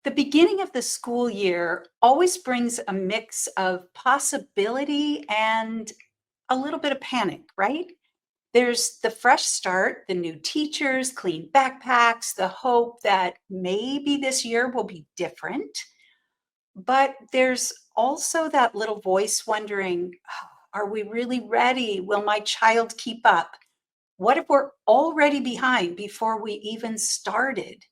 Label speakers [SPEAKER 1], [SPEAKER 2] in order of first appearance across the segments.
[SPEAKER 1] The beginning of the school year always brings a mix of possibility and a little bit of panic, right? There's the fresh start, the new teachers, clean backpacks, the hope that maybe this year will be different. But there's also that little voice wondering, "Oh, are we really ready? Will my child keep up? What if we're already behind before we even started?"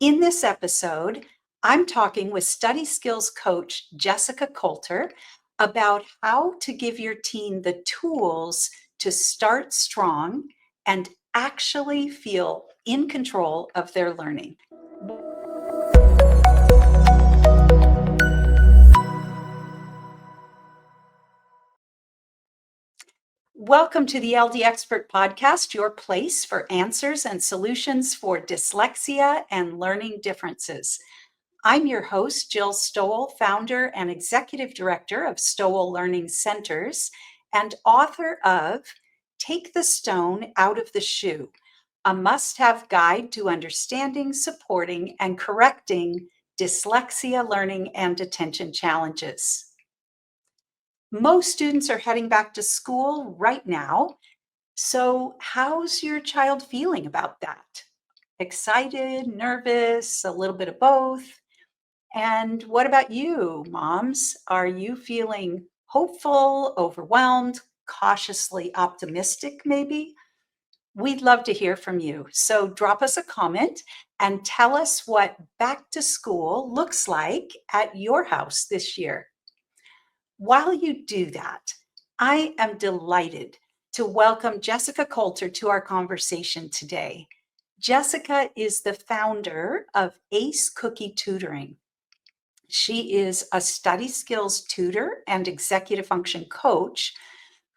[SPEAKER 1] In this episode, I'm talking with study skills coach Jessica Coulter about how to give your teen the tools to start strong and actually feel in control of their learning. Welcome to the LD Expert Podcast, your place for answers and solutions for dyslexia and learning differences. I'm your host, Jill Stowell, founder and executive director of Stowell Learning Centers and author of Take the Stone Out of the Shoe, a must-have guide to understanding, supporting, and correcting dyslexia learning and attention challenges. Most students are heading back to school right now. So, how's your child feeling about that? Excited, nervous, a little bit of both? And what about you, moms? Are you feeling hopeful, overwhelmed, cautiously optimistic, maybe? We'd love to hear from you. So drop us a comment and tell us what back to school looks like at your house this year. While you do that, I am delighted to welcome Jessica Coulter to our conversation today. Jessica is the founder of Ace Cookie Tutoring. She is a study skills tutor and executive function coach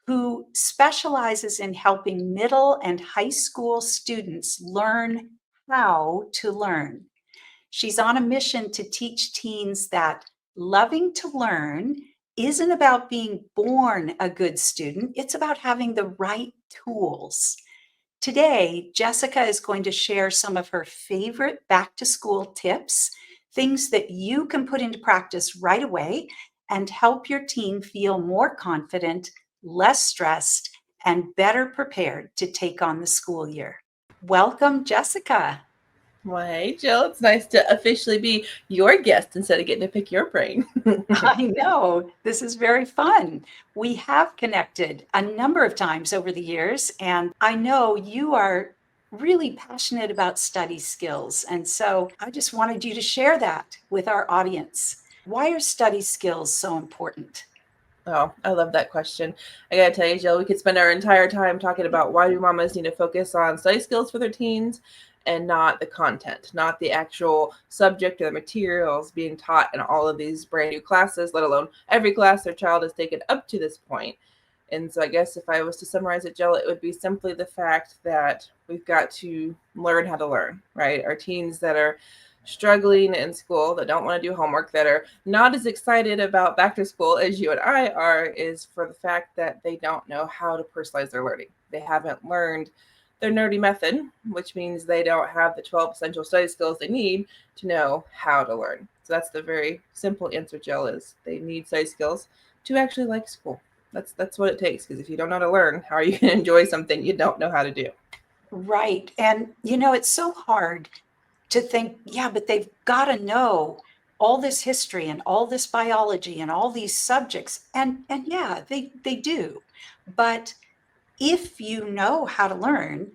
[SPEAKER 1] who specializes in helping middle and high school students learn how to learn. She's on a mission to teach teens that loving to learn isn't about being born a good student, it's about having the right tools. Today, Jessica is going to share some of her favorite back to school tips, things that you can put into practice right away and help your teen feel more confident, less stressed, and better prepared to take on the school year. Welcome, Jessica.
[SPEAKER 2] Well, hey, Jill, it's nice to officially be your guest instead of getting to pick your brain.
[SPEAKER 1] I know this is very fun. We have connected a number of times over the years, and I know you are really passionate about study skills. And so I just wanted you to share that with our audience. Why are study skills so important?
[SPEAKER 2] Oh, I love that question. I gotta tell you, Jill, we could spend our entire time talking about why do mamas need to focus on study skills for their teens and not the content, not the actual subject or the materials being taught in all of these brand new classes, let alone every class their child has taken up to this point. And so I guess if I was to summarize it, Jill, it would be simply the fact that we've got to learn how to learn, right? Our teens that are struggling in school, that don't want to do homework, that are not as excited about back to school as you and I are, is for the fact that they don't know how to personalize their learning. They haven't learned their nerdy method, which means they don't have the 12 essential study skills they need to know how to learn. So that's the very simple answer, Jill, is they need study skills to actually like school. That's what it takes, because if you don't know how to learn, how are you going to enjoy something you don't know how to do?
[SPEAKER 1] Right. And, it's so hard to think, yeah, but they've got to know all this history and all this biology and all these subjects. And yeah, they do. But if you know how to learn,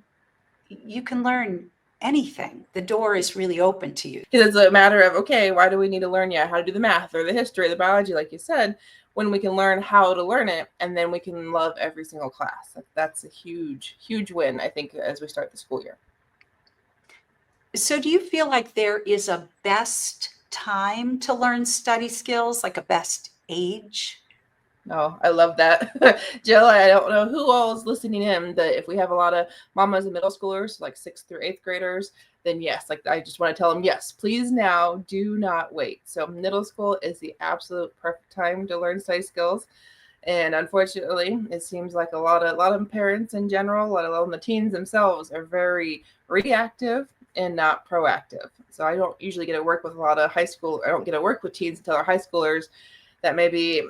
[SPEAKER 1] you can learn anything. The door is really open to you.
[SPEAKER 2] Because it's a matter of, okay, why do we need to learn yet how to do the math or the history, the biology, like you said, when we can learn how to learn it, and then we can love every single class. That's a huge, huge win, I think, as we start the school year.
[SPEAKER 1] So do you feel like there is a best time to learn study skills, like a best age?
[SPEAKER 2] Oh, I love that. Jill, I don't know who all is listening in, but if we have a lot of mamas and middle schoolers, like 6th through 8th graders, then yes, like I just want to tell them, yes, please now, do not wait. So middle school is the absolute perfect time to learn study skills. And unfortunately, it seems like a lot of parents in general, let alone the teens themselves, are very reactive and not proactive. So I don't usually get to work with a lot of high school. I don't get to work with teens until they're high schoolers that maybe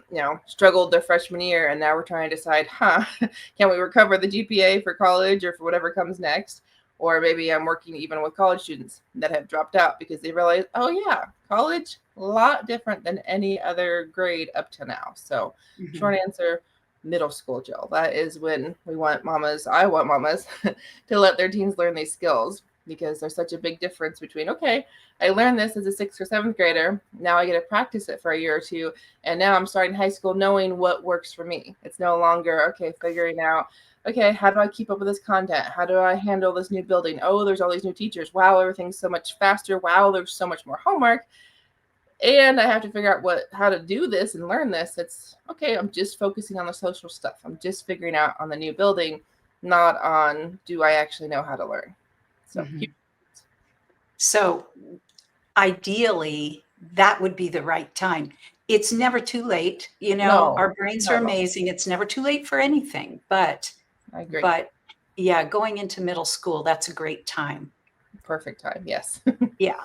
[SPEAKER 2] struggled their freshman year, and now we're trying to decide, can we recover the GPA for college or for whatever comes next? Or maybe I'm working even with college students that have dropped out because they realize, oh yeah, college, a lot different than any other grade up to now. So short answer, middle school, Jill. That is when I want mamas to let their teens learn these skills, because there's such a big difference between, okay, I learned this as a 6th or 7th grader. Now I get to practice it for a year or two. And now I'm starting high school knowing what works for me. It's no longer, okay, figuring out, okay, how do I keep up with this content? How do I handle this new building? Oh, there's all these new teachers. Wow, everything's so much faster. Wow, there's so much more homework. And I have to figure out how to do this and learn this. It's okay, I'm just focusing on the social stuff. I'm just figuring out on the new building, not on, do I actually know how to learn?
[SPEAKER 1] So ideally, that would be the right time. It's never too late.
[SPEAKER 2] No,
[SPEAKER 1] our brains are amazing. It's never too late for anything. But
[SPEAKER 2] I agree.
[SPEAKER 1] But yeah, going into middle school, that's a great time.
[SPEAKER 2] Perfect time. Yes.
[SPEAKER 1] Yeah.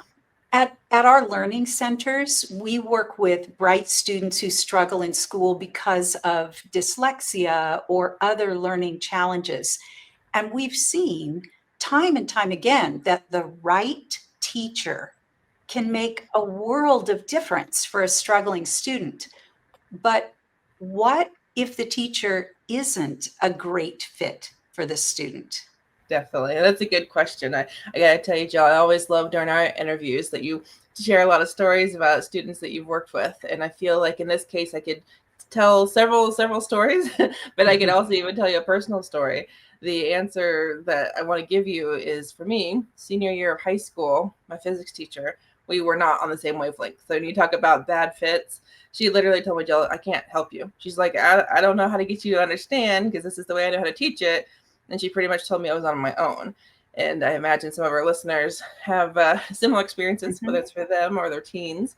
[SPEAKER 1] At our learning centers, we work with bright students who struggle in school because of dyslexia or other learning challenges. And we've seen time and time again that the right teacher can make a world of difference for a struggling student. But what if the teacher isn't a great fit for the student?
[SPEAKER 2] Definitely. That's a good question. I got to tell you, Jill, I always love during our interviews that you share a lot of stories about students that you've worked with. And I feel like in this case, I could tell several stories, but I could also even tell you a personal story. The answer that I want to give you is, for me, senior year of high school, my physics teacher, we were not on the same wavelength. So when you talk about bad fits, she literally told me, Jill, I can't help you. She's like, I don't know how to get you to understand, because this is the way I know how to teach it. And she pretty much told me I was on my own. And I imagine some of our listeners have similar experiences, whether it's for them or their teens.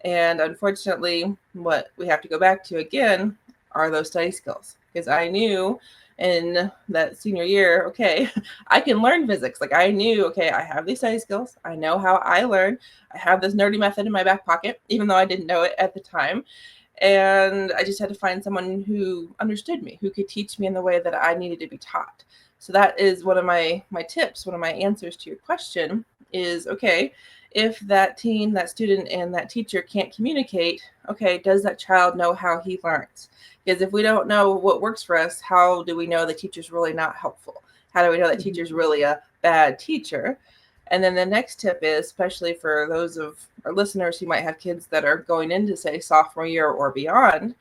[SPEAKER 2] And unfortunately, what we have to go back to again are those study skills. Because I knew in that senior year, okay, I can learn physics. Like I knew, okay, I have these study skills. I know how I learn. I have this nerdy method in my back pocket, even though I didn't know it at the time. And I just had to find someone who understood me, who could teach me in the way that I needed to be taught. So that is one of my tips, one of my answers to your question is, okay, if that teen, that student, and that teacher can't communicate, okay, does that child know how he learns? Because if we don't know what works for us, how do we know the teacher's really not helpful? How do we know that teacher's really a bad teacher? And then the next tip is, especially for those of our listeners who might have kids that are going into, say, sophomore year or beyond,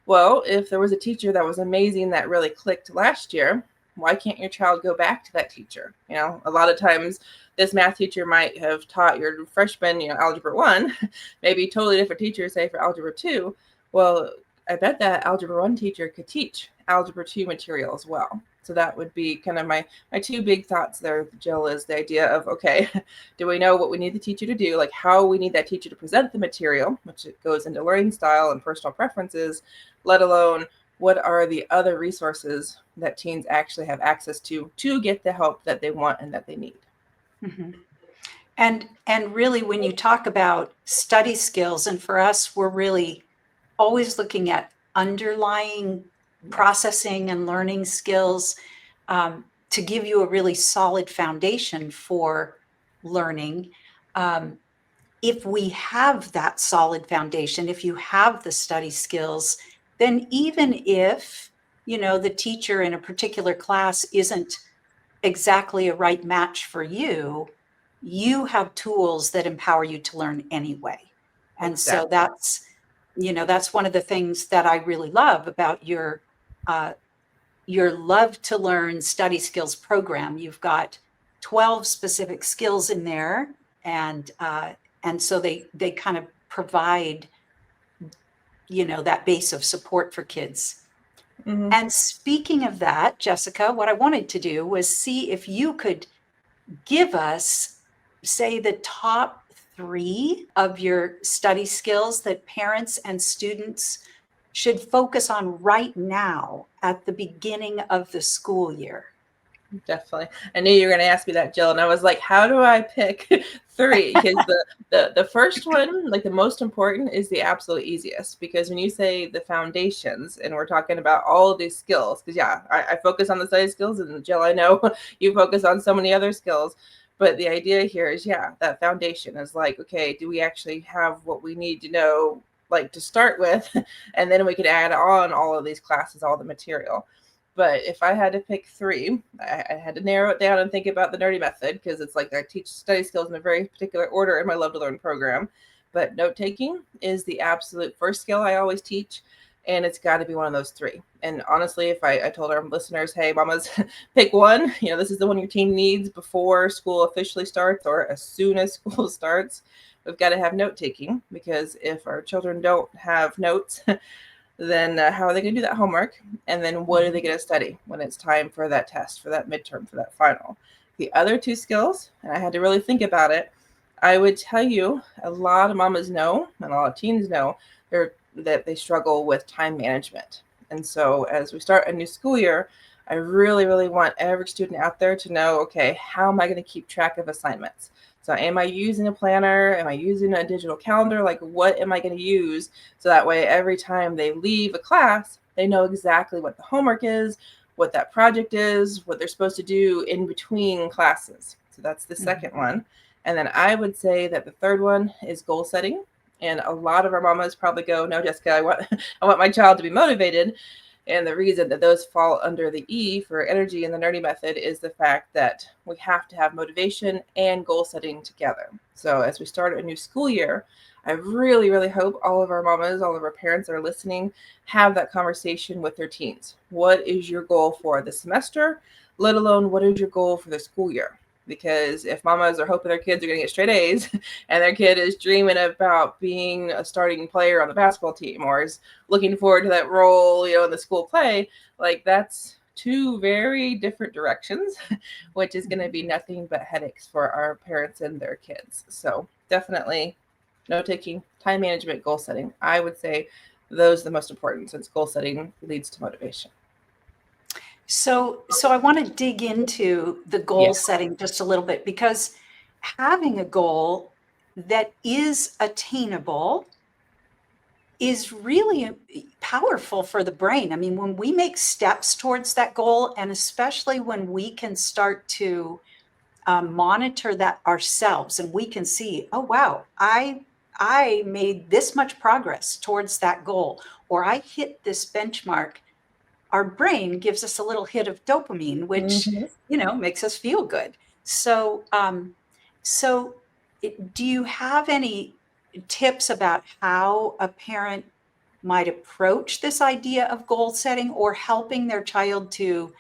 [SPEAKER 2] well, if there was a teacher that was amazing that really clicked last year, why can't your child go back to that teacher? A lot of times this math teacher might have taught your freshman, algebra 1, maybe totally different teacher, say for algebra 2. Well, I bet that algebra 1 teacher could teach algebra 2 material as well. So that would be kind of my two big thoughts there, Jill, is the idea of, okay, do we know what we need the teacher to do? Like how we need that teacher to present the material, which it goes into learning style and personal preferences, let alone what are the other resources that teens actually have access to get the help that they want and that they need.
[SPEAKER 1] Mm-hmm. And really, when you talk about study skills, and for us, we're really always looking at underlying processing and learning skills to give you a really solid foundation for learning. If we have that solid foundation, if you have the study skills, then even if, the teacher in a particular class isn't exactly a right match for you, you have tools that empower you to learn anyway. And so that's one of the things that I really love about your Love to Learn study skills program. You've got 12 specific skills in there, and so they kind of provide that base of support for kids. Mm-hmm. And speaking of that, Jessica, what I wanted to do was see if you could give us, say, the top 3 of your study skills that parents and students should focus on right now at the beginning of the school year?
[SPEAKER 2] Definitely. I knew you were going to ask me that, Jill. And I was like, how do I pick three? Because the first one, like the most important, is the absolute easiest. Because when you say the foundations, and we're talking about all of these skills, because yeah, I focus on the study skills, and Jill, I know you focus on so many other skills. But the idea here is, yeah, that foundation is like, okay, do we actually have what we need to know, like to start with? And then we could add on all of these classes, all the material. But if I had to pick three, I had to narrow it down and think about the nerdy method, because it's like I teach study skills in a very particular order in my Love to Learn program. But note taking is the absolute first skill I always teach. And it's got to be one of those three. And honestly, if I told our listeners, hey, mamas, pick one, this is the one your teen needs before school officially starts or as soon as school starts, we've got to have note taking. Because if our children don't have notes, then how are they going to do that homework? And then what are they going to study when it's time for that test, for that midterm, for that final? The other two skills, and I had to really think about it, I would tell you a lot of mamas know, and a lot of teens know, that they struggle with time management. And so as we start a new school year, I really, really want every student out there to know, okay, how am I going to keep track of assignments? So am I using a planner? Am I using a digital calendar? Like, what am I going to use? So that way, every time they leave a class, they know exactly what the homework is, what that project is, what they're supposed to do in between classes. So that's the second one. And then I would say that the third one is goal setting. And a lot of our mamas probably go, no, Jessica, I want my child to be motivated. And the reason that those fall under the E for energy in the nerdy method is the fact that we have to have motivation and goal setting together. So as we start a new school year, I really, really hope all of our mamas, all of our parents that are listening, have that conversation with their teens. What is your goal for the semester? Let alone, what is your goal for the school year? Because if mamas are hoping their kids are going to get straight A's and their kid is dreaming about being a starting player on the basketball team or is looking forward to that role, in the school play, like that's two very different directions, which is going to be nothing but headaches for our parents and their kids. So definitely note taking, time management, goal setting. I would say those are the most important, since goal setting leads to motivation.
[SPEAKER 1] So I want to dig into the goal setting just a little bit, because having a goal that is attainable is really powerful for the brain. I mean, when we make steps towards that goal, and especially when we can start to monitor that ourselves, and we can see, oh, wow, I made this much progress towards that goal, or I hit this benchmark. Our brain gives us a little hit of dopamine, which, makes us feel good. So, do you have any tips about how a parent might approach this idea of goal setting, or helping their child to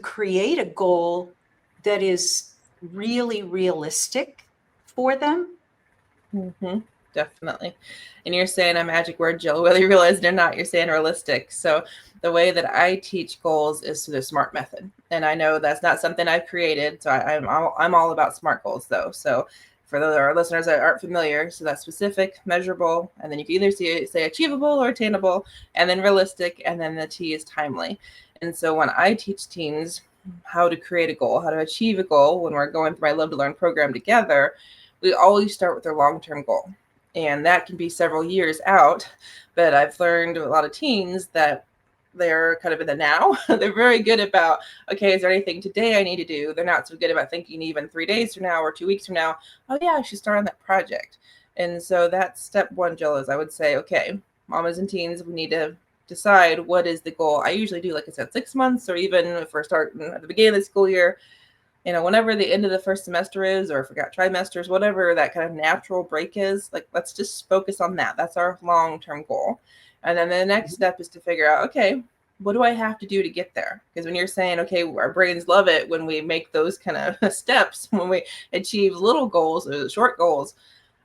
[SPEAKER 1] create a goal that is really realistic for them?
[SPEAKER 2] Definitely. And you're saying a magic word, Jill, whether you realize it or not, you're saying realistic. So the way that I teach goals is through the SMART method. And I know that's not something I've created. So I'm all about SMART goals, though. So for those our listeners that aren't familiar, so that's specific, measurable, and then you can either say achievable or attainable, and then realistic, and then the T is timely. And so when I teach teens how to create a goal, how to achieve a goal, when we're going through my Love to Learn program together, we always start with their long-term goal. And that can be several years out. But I've learned a lot of teens that they're kind of in the now. They're very good about, okay, is there anything today I need to do? They're not so good about thinking even 3 days from now or 2 weeks from now, oh yeah, I should start on that project. And so that's step one, Jill, is I would say, okay, mamas and teens, we need to decide what is the goal. I usually do, like I said, 6 months, or even if we're starting at the beginning of the school year, whenever the end of the first semester is, or if we got trimesters, whatever that kind of natural break is, like, let's just focus on that. That's our long-term goal. And then the next step is to figure out, okay, what do I have to do to get there? Because when you're saying, okay, our brains love it when we make those kind of steps, when we achieve little goals or short goals,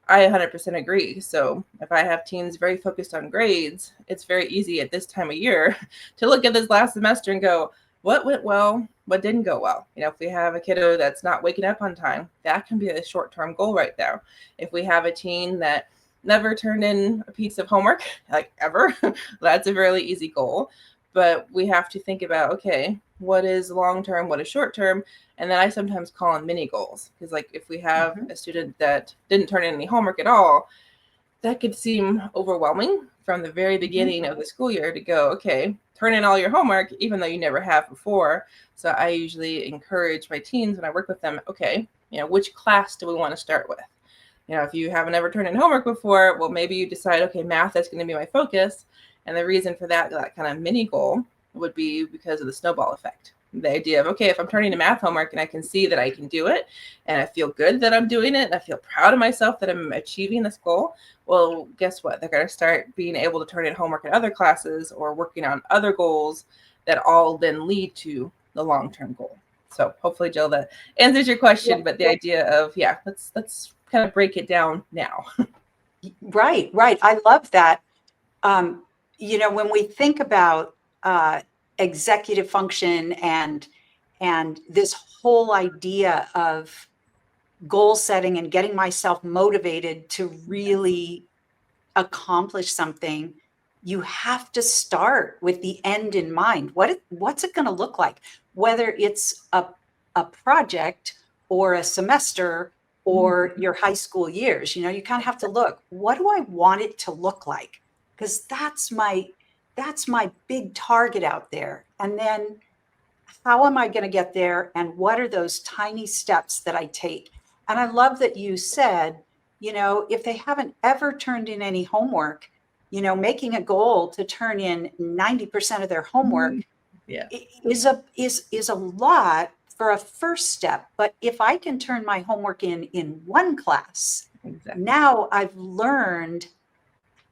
[SPEAKER 2] I 100% agree. So if I have teens very focused on grades, it's very easy at this time of year to look at this last semester and go, what went well, what didn't go well? If we have a kiddo that's not waking up on time, that can be a short-term goal right there. If we have a teen that never turned in a piece of homework, like ever. That's a really easy goal. But we have to think about, okay, what is long-term, what is short-term? And then I sometimes call them mini goals. Because like if we have a student that didn't turn in any homework at all, that could seem overwhelming from the very beginning of the school year to go, okay, turn in all your homework, even though you never have before. So I usually encourage my teens when I work with them, okay, which class do we want to start with? If you haven't ever turned in homework before, well, maybe you decide, okay, math is going to be my focus. And the reason for that kind of mini goal would be because of the snowball effect. The idea of, okay, if I'm turning in math homework and I can see that I can do it and I feel good that I'm doing it and I feel proud of myself that I'm achieving this goal, well, guess what? They're going to start being able to turn in homework in other classes or working on other goals that all then lead to the long-term goal. So hopefully, Jill, that answers your question. But the idea of, let's kind of break it down now.
[SPEAKER 1] Right. I love that. When we think about executive function and this whole idea of goal setting and getting myself motivated to really accomplish something, you have to start with the end in mind. What's it going to look like? Whether it's a project or a semester or your high school years, you kind of have to look, what do I want it to look like? Because that's my big target out there. And then how am I going to get there? And what are those tiny steps that I take? And I love that you said, if they haven't ever turned in any homework, making a goal to turn in 90% of their homework is a lot for a first step. But if I can turn my homework in one class, now I've learned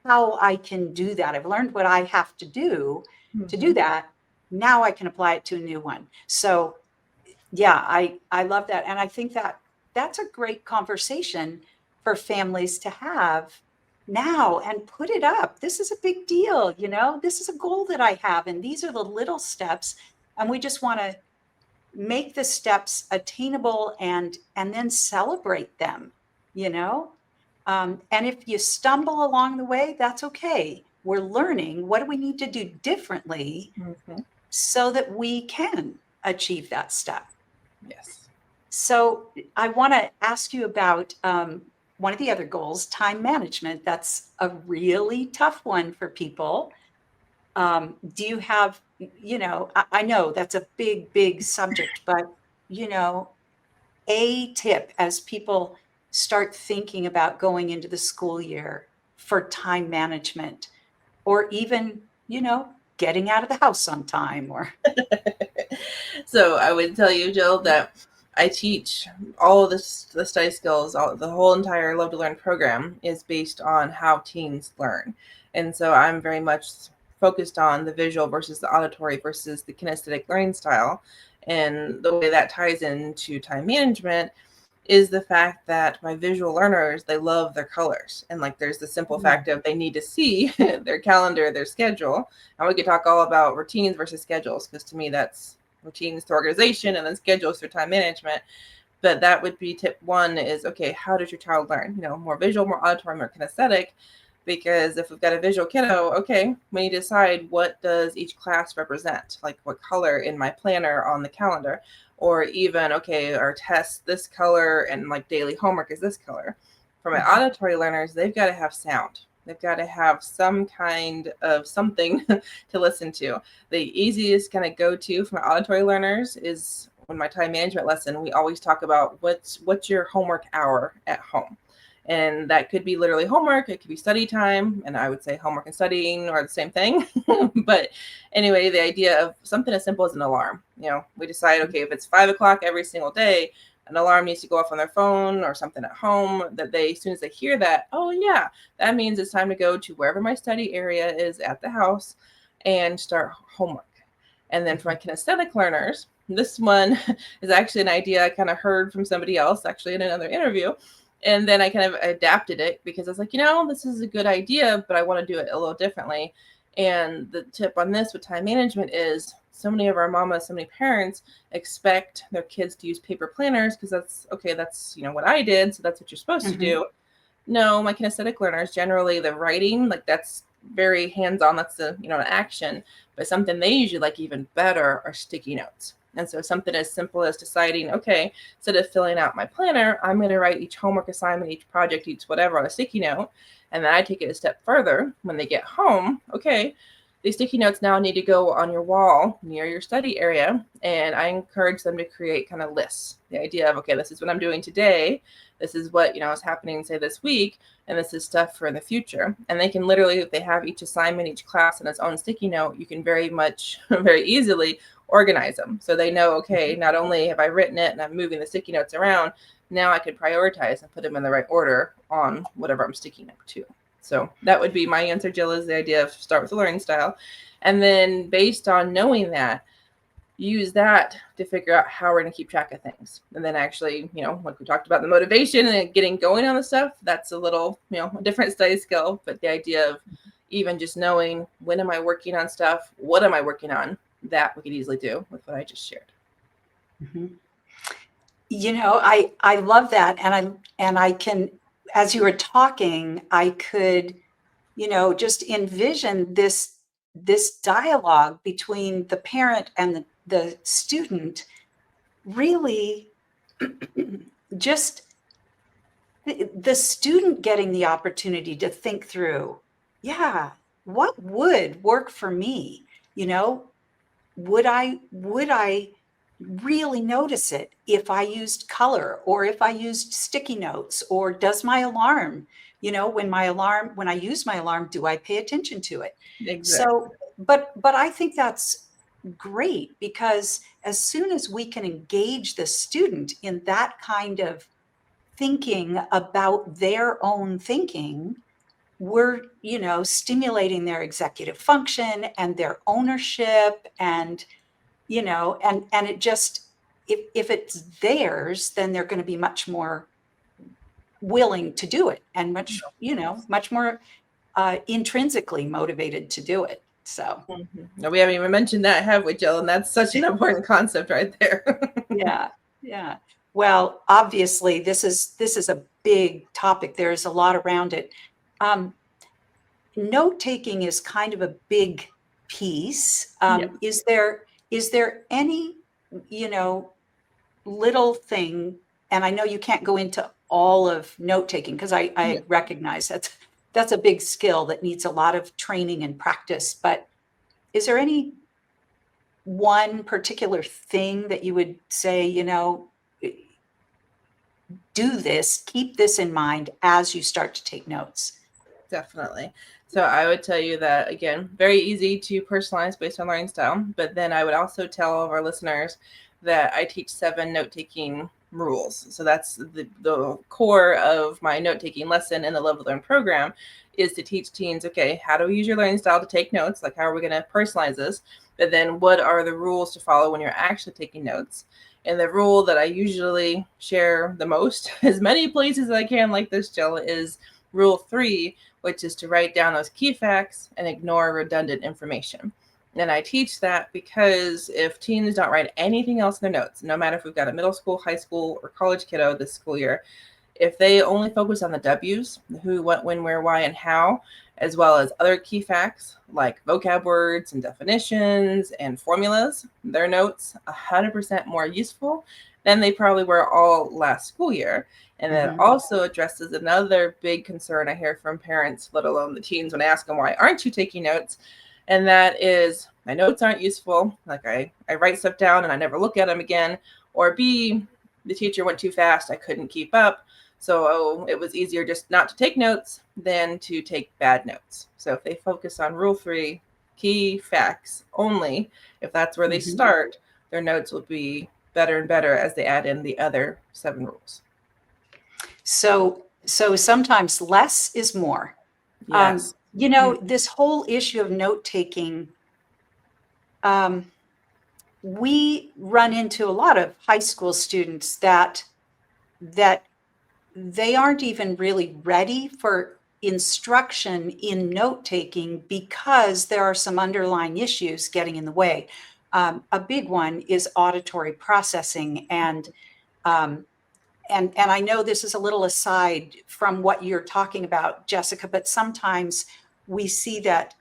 [SPEAKER 1] how I can do that. I've learned what I have to do that. Now I can apply it to a new one. So yeah, I love that. And I think that that's a great conversation for families to have now and put it up. This is a big deal. This is a goal that I have, and these are the little steps. And we just want to make the steps attainable and then celebrate them, and if you stumble along the way, that's okay. We're learning. What do we need to do differently so that we can achieve that step?
[SPEAKER 2] Yes.
[SPEAKER 1] So I want to ask you about one of the other goals, time management. That's a really tough one for people. Do you have, I know that's a big, big subject, but, a tip as people start thinking about going into the school year for time management, or even, getting out of the house on time, or
[SPEAKER 2] So I would tell you, Jill, that I teach all of the study skills, the whole entire Love to Learn program is based on how teens learn. And so I'm very much focused on the visual versus the auditory versus the kinesthetic learning style. And the way that ties into time management is the fact that my visual learners, they love their colors. And like there's the simple fact of they need to see their calendar, their schedule. And we could talk all about routines versus schedules, because to me that's routines through organization and then schedules through time management. But that would be tip one is, okay, how does your child learn? More visual, more auditory, more kinesthetic. Because if we've got a visual kiddo, okay, we need to decide what does each class represent, like what color in my planner on the calendar, or even, okay, our test this color and like daily homework is this color. For my auditory learners, they've got to have sound. They've got to have some kind of something to listen to. The easiest kind of go-to for my auditory learners is when my time management lesson, we always talk about what's your homework hour at home. And that could be literally homework. It could be study time. And I would say homework and studying are the same thing. But anyway, the idea of something as simple as an alarm. We decide, okay, if it's 5 o'clock every single day, an alarm needs to go off on their phone or something at home, that they, as soon as they hear that, oh yeah, that means it's time to go to wherever my study area is at the house and start homework. And then for my kinesthetic learners, this one is actually an idea I kind of heard from somebody else actually in another interview. And then I kind of adapted it because I was like, this is a good idea, but I want to do it a little differently. And the tip on this with time management is so many of our mamas, so many parents expect their kids to use paper planners because that's what I did. So that's what you're supposed to do. No, my kinesthetic learners, generally the writing, like that's very hands-on. That's the, an action. But something they usually like even better are sticky notes. And so something as simple as deciding, okay, instead of filling out my planner, I'm going to write each homework assignment, each project, each whatever on a sticky note. And then I take it a step further when they get home. Okay, these sticky notes now need to go on your wall near your study area. And I encourage them to create kind of lists. The idea of, okay, this is what I'm doing today. This is what, is happening, say, this week, and this is stuff for in the future. And they can literally, if they have each assignment, each class in its own sticky note, you can very easily organize them. So they know, okay, not only have I written it and I'm moving the sticky notes around, now I can prioritize and put them in the right order on whatever I'm sticking up to. So that would be my answer, Jill, is the idea of start with the learning style. And then based on knowing that, use that to figure out how we're going to keep track of things. And then actually, like we talked about the motivation and getting going on the stuff, that's a little, a different study skill. But the idea of even just knowing when am I working on stuff, what am I working on, that we could easily do with what I just shared.
[SPEAKER 1] Mm-hmm. I love that. And I can, as you were talking, I could, just envision this dialogue between the parent and the student, really just the student getting the opportunity to think through, yeah, what would work for me? Would I really notice it if I used color or if I used sticky notes? Or does my alarm, when I use my alarm, do I pay attention to it?
[SPEAKER 2] Exactly.
[SPEAKER 1] So, but I think that's great, because as soon as we can engage the student in that kind of thinking about their own thinking, we're, stimulating their executive function and their ownership, and and it just, if it's theirs, then they're going to be much more willing to do it, and much more intrinsically motivated to do it. So
[SPEAKER 2] No, we haven't even mentioned that, have we, Jill? And that's such an important concept right there.
[SPEAKER 1] yeah. Well, obviously this is a big topic. There's a lot around it. Note taking is kind of a big piece.
[SPEAKER 2] Yeah.
[SPEAKER 1] Is there any, little thing, and I know you can't go into all of note taking, because I recognize that's a big skill that needs a lot of training and practice. But is there any one particular thing that you would say, do this, keep this in mind as you start to take notes?
[SPEAKER 2] Definitely. So I would tell you that, again, very easy to personalize based on learning style. But then I would also tell all of our listeners that I teach 7 note-taking rules. So that's the core of my note-taking lesson in the Love to Learn program, is to teach teens, okay, how do we use your learning style to take notes? Like, how are we going to personalize this? But then what are the rules to follow when you're actually taking notes? And the rule that I usually share the most, as many places as I can, like this, Jill, is Rule 3, which is to write down those key facts and ignore redundant information. And I teach that because if teens don't write anything else in their notes, no matter if we've got a middle school, high school, or college kiddo this school year, if they only focus on the W's, the who, what, when, where, why, and how, as well as other key facts like vocab words and definitions and formulas, their notes 100% more useful than they probably were all last school year. And that also addresses another big concern I hear from parents, let alone the teens, when I ask them, why aren't you taking notes? And that is, my notes aren't useful. Like I write stuff down and I never look at them again. Or B, the teacher went too fast, I couldn't keep up. So it was easier just not to take notes than to take bad notes. So if they focus on Rule 3, key facts only, if that's where they start, their notes will be better and better as they add in the other 7 rules.
[SPEAKER 1] So sometimes less is more.
[SPEAKER 2] Yes.
[SPEAKER 1] This whole issue of note taking, we run into a lot of high school students that they aren't even really ready for instruction in note taking because there are some underlying issues getting in the way. A big one is auditory processing, and and I know this is a little aside from what you're talking about, Jessica, but sometimes we see that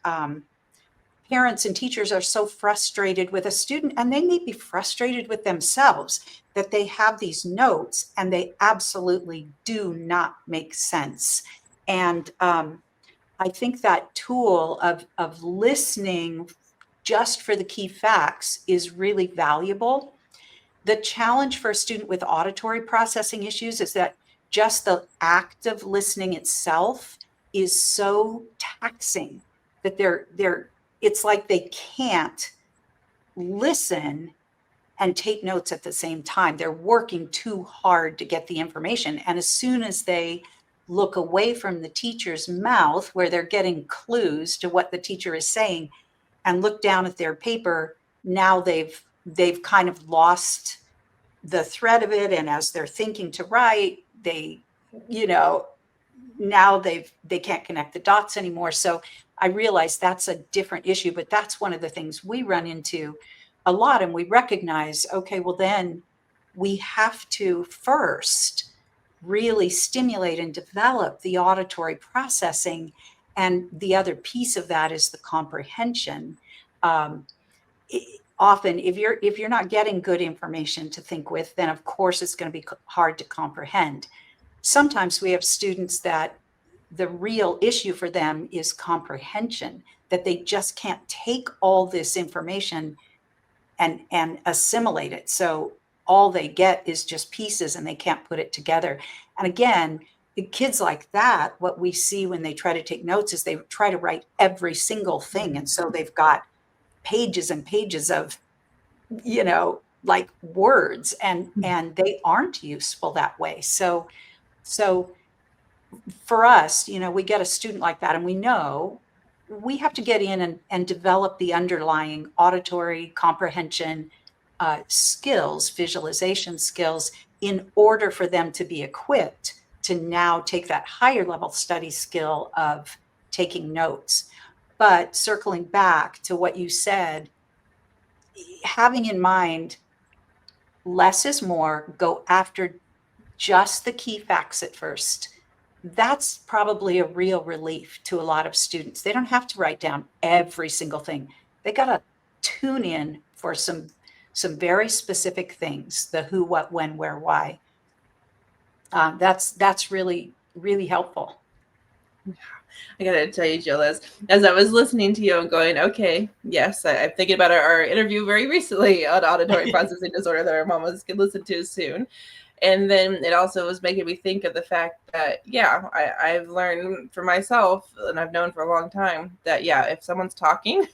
[SPEAKER 1] parents and teachers are so frustrated with a student, and they may be frustrated with themselves, that they have these notes and they absolutely do not make sense. And I think that tool of listening just for the key facts is really valuable. The challenge for a student with auditory processing issues is that just the act of listening itself is so taxing that it's like they can't listen and take notes at the same time. They're working too hard to get the information. And as soon as they look away from the teacher's mouth, where they're getting clues to what the teacher is saying, and look down at their paper, now they've kind of lost the thread of it. And as they're thinking to write, they, you know, now they can't connect the dots anymore. So I realize that's a different issue, but that's one of the things we run into a lot. And we recognize, okay, well, then we have to first really stimulate and develop the auditory processing. And the other piece of that is the comprehension. Often if you're not getting good information to think with, then of course it's going to be hard to comprehend. Sometimes we have students that the real issue for them is comprehension, that they just can't take all this information and assimilate it. So all they get is just pieces and they can't put it together. And again, the kids like that, what we see when they try to take notes is they try to write every single thing. And so they've got pages and pages of, like words, and they aren't useful that way. So for us, we get a student like that, and we know we have to get in and develop the underlying auditory comprehension skills, visualization skills, in order for them to be equipped to now take that higher level study skill of taking notes. But circling back to what you said, having in mind less is more, go after just the key facts at first. That's probably a real relief to a lot of students. They don't have to write down every single thing. They got to tune in for some very specific things: the who, what, when, where, why. That's really, really helpful.
[SPEAKER 2] I gotta tell you, Jill, as I was listening to you and going, okay, yes, I'm thinking about our interview very recently on auditory processing disorder that our mamas can listen to soon. And then it also was making me think of the fact that, yeah, I've learned for myself, and I've known for a long time, that, yeah, if someone's talking,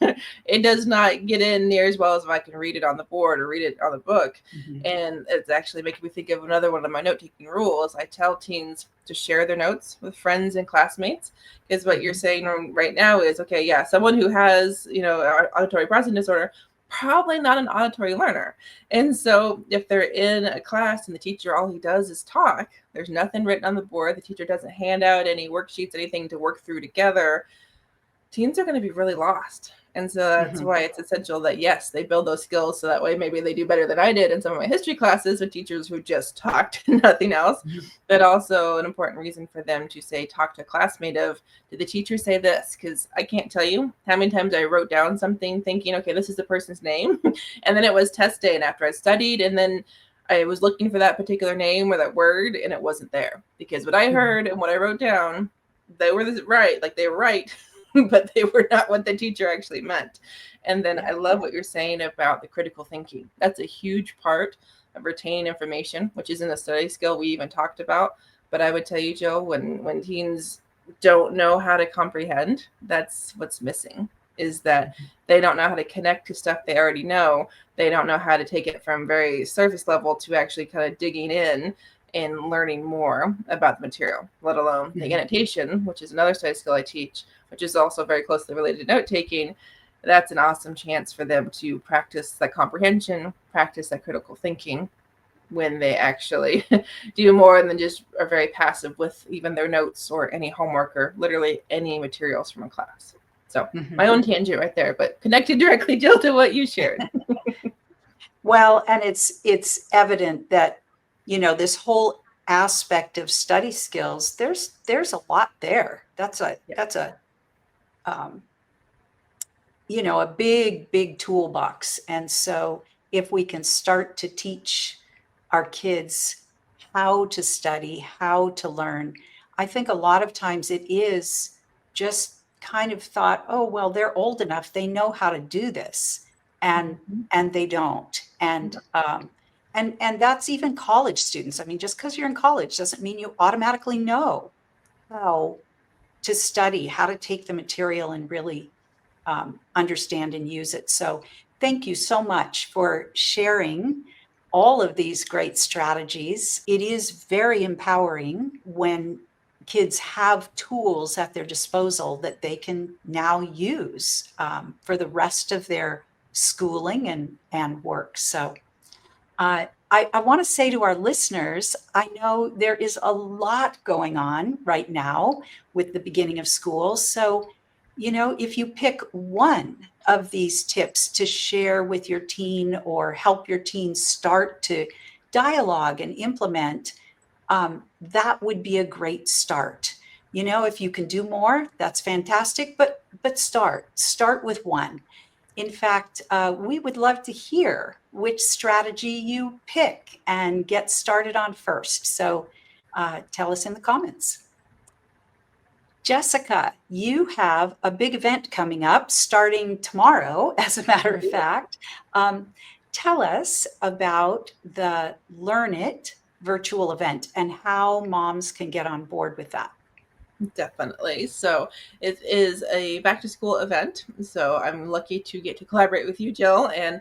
[SPEAKER 2] it does not get in near as well as if I can read it on the board or read it on the book. Mm-hmm. And it's actually making me think of another one of my note-taking rules. I tell teens to share their notes with friends and classmates, because what you're saying right now is, okay, yeah, someone who has, auditory processing disorder, probably not an auditory learner. And so if they're in a class and the teacher, all he does is talk, there's nothing written on the board, the teacher doesn't hand out any worksheets, anything to work through together, teens are going to be really lost. And so that's why it's essential that, yes, they build those skills, so that way maybe they do better than I did in some of my history classes with teachers who just talked and nothing else. But also an important reason for them to say, talk to a classmate of, did the teacher say this? Because I can't tell you how many times I wrote down something thinking, okay, this is the person's name. And then it was test day, and after I studied, and then I was looking for that particular name or that word, and it wasn't there. Because what I heard and what I wrote down, they were right, like they were right. But they were not what the teacher actually meant. And then I love what you're saying about the critical thinking. That's a huge part of retaining information, which isn't a study skill we even talked about. But I would tell you, Jill, when teens don't know how to comprehend, that's what's missing, is that they don't know how to connect to stuff they already know. They don't know how to take it from very surface level to actually kind of digging in and learning more about the material, let alone the annotation, which is another study skill I teach, which is also very closely related to note-taking. That's an awesome chance for them to practice that comprehension, practice that critical thinking, when they actually do more than just are very passive with even their notes or any homework or literally any materials from a class. So my own tangent right there, but connected directly, Jill, to what you shared.
[SPEAKER 1] Well, and it's evident that, this whole aspect of study skills, there's a lot there. That's a um, a big toolbox. And so if we can start to teach our kids how to study, how to learn, I think a lot of times it is just kind of thought, oh, well, they're old enough, they know how to do this. And
[SPEAKER 2] Mhm.
[SPEAKER 1] and they don't. And that's even college students. I mean, just because you're in college doesn't mean you automatically know how to study, how to take the material and really understand and use it. So thank you so much for sharing all of these great strategies. It is very empowering when kids have tools at their disposal that they can now use for the rest of their schooling and work. So I want to say to our listeners, I know there is a lot going on right now with the beginning of school. So, if you pick one of these tips to share with your teen or help your teen start to dialogue and implement, that would be a great start. If you can do more, that's fantastic, but start with one. In fact, we would love to hear which strategy you pick and get started on first. So tell us in the comments. Jessica, you have a big event coming up starting tomorrow, as a matter of fact. Tell us about the Learn It virtual event and how moms can get on board with that.
[SPEAKER 2] Definitely. So it is a back to school event. So I'm lucky to get to collaborate with you, Jill, and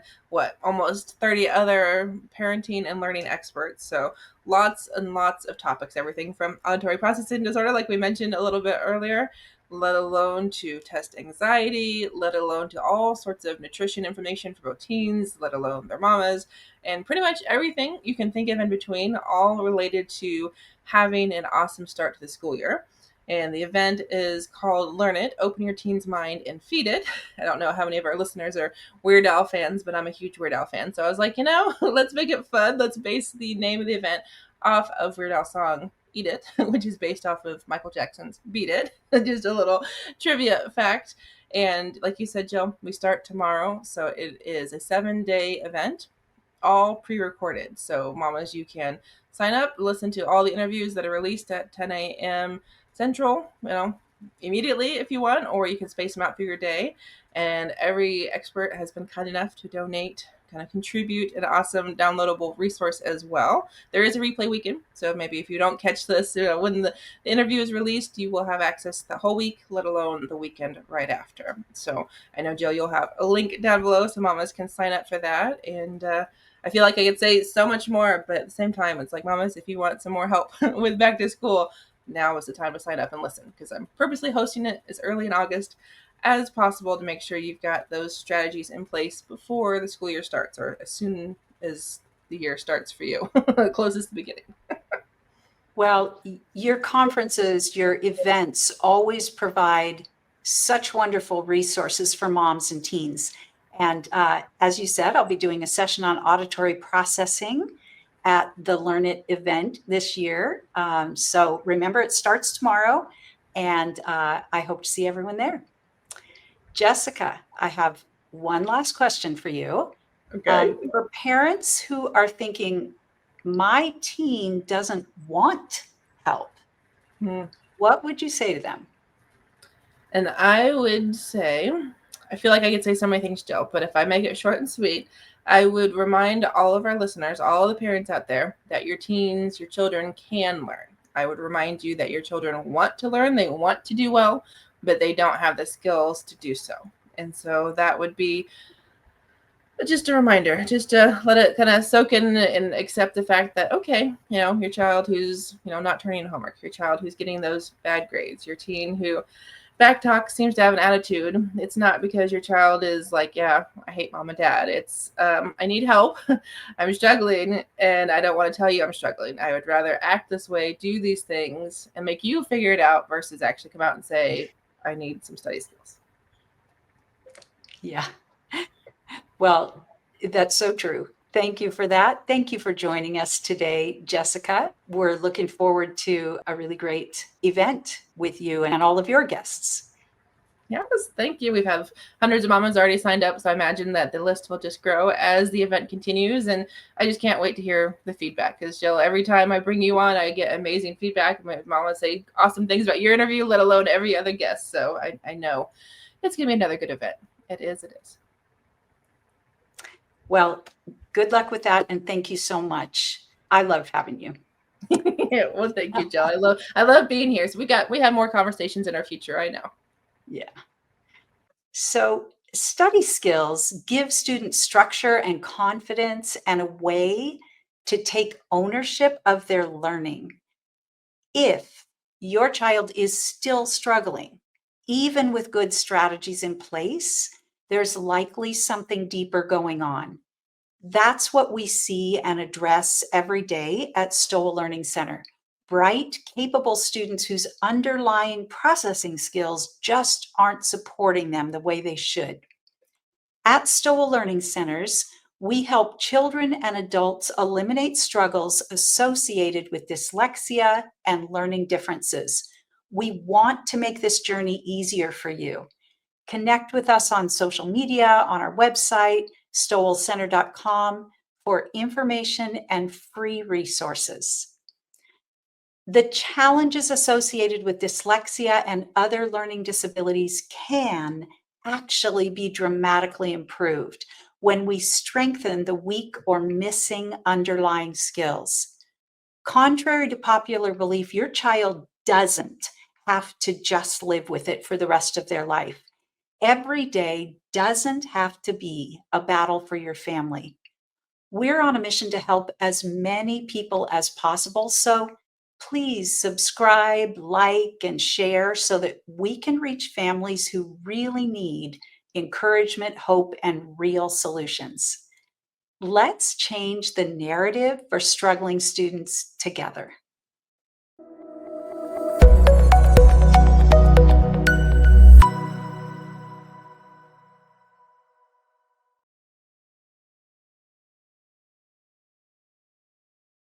[SPEAKER 2] almost 30 other parenting and learning experts. So lots and lots of topics, everything from auditory processing disorder, like we mentioned a little bit earlier, let alone to test anxiety, let alone to all sorts of nutrition information for both teens, let alone their mamas, and pretty much everything you can think of in between, all related to having an awesome start to the school year. And the event is called Learn It, Open Your Teen's Mind and Feed It. I don't know how many of our listeners are Weird Al fans, but I'm a huge Weird Al fan. So I was like, let's make it fun. Let's base the name of the event off of Weird Al's song Eat It, which is based off of Michael Jackson's Beat It. Just a little trivia fact. And like you said, Jill, we start tomorrow. So it is a 7-day event, all pre-recorded. So mamas, you can sign up, listen to all the interviews that are released at 10 a.m. Central, immediately if you want, or you can space them out through your day. And every expert has been kind enough to donate, kind of contribute an awesome downloadable resource as well. There is a replay weekend, so maybe if you don't catch this when the interview is released, you will have access the whole week, let alone the weekend right after. So I know, Jill, you'll have a link down below so mamas can sign up for that. And I feel like I could say so much more, but at the same time, it's like, mamas, if you want some more help with back to school, now is the time to sign up and listen, because I'm purposely hosting it as early in August as possible to make sure you've got those strategies in place before the school year starts, or as soon as the year starts for you, closest to the beginning.
[SPEAKER 1] Well, your conferences, your events always provide such wonderful resources for moms and teens. And as you said, I'll be doing a session on auditory processing at the Learn It event this year. So remember, it starts tomorrow, and I hope to see everyone there. Jessica, I have one last question for you.
[SPEAKER 2] Okay.
[SPEAKER 1] For parents who are thinking, my teen doesn't want help, what would you say to them?
[SPEAKER 2] And I would say, I feel like I could say so many things, Jill, but if I make it short and sweet, I would remind all of our listeners, all the parents out there, that your teens, your children can learn. I would remind you that your children want to learn, they want to do well, but they don't have the skills to do so. And so that would be just a reminder, just to let it kind of soak in and accept the fact that, okay, your child who's, not turning in homework, your child who's getting those bad grades, your teen who backtalk seems to have an attitude. It's not because your child is like, yeah, I hate mom and dad. It's, I need help. I'm struggling and I don't want to tell you I'm struggling. I would rather act this way, do these things, and make you figure it out versus actually come out and say, I need some study skills.
[SPEAKER 1] Yeah. Well, that's so true. Thank you for that. Thank you for joining us today, Jessica. We're looking forward to a really great event with you and all of your guests.
[SPEAKER 2] Yes, thank you. We've have hundreds of mamas already signed up, so I imagine that the list will just grow as the event continues. And I just can't wait to hear the feedback because Jill, every time I bring you on, I get amazing feedback. My mamas say awesome things about your interview, let alone every other guest. So I know it's gonna be another good event. It is. It is.
[SPEAKER 1] Well, good luck with that, and thank you so much. I love having you.
[SPEAKER 2] Yeah, well, thank you, Jill. I love being here. So we have more conversations in our future. I know.
[SPEAKER 1] Yeah. So, study skills give students structure and confidence and a way to take ownership of their learning. If your child is still struggling, even with good strategies in place, there's likely something deeper going on. That's what we see and address every day at Stowell Learning Center. Bright, capable students whose underlying processing skills just aren't supporting them the way they should. At Stowell Learning Centers, we help children and adults eliminate struggles associated with dyslexia and learning differences. We want to make this journey easier for you. Connect with us on social media, on our website, stowellcenter.com, for information and free resources. The challenges associated with dyslexia and other learning disabilities can actually be dramatically improved when we strengthen the weak or missing underlying skills. Contrary to popular belief, your child doesn't have to just live with it for the rest of their life. Every day doesn't have to be a battle for your family. We're on a mission to help as many people as possible, so please subscribe, like, and share so that we can reach families who really need encouragement, hope, and real solutions. Let's change the narrative for struggling students together.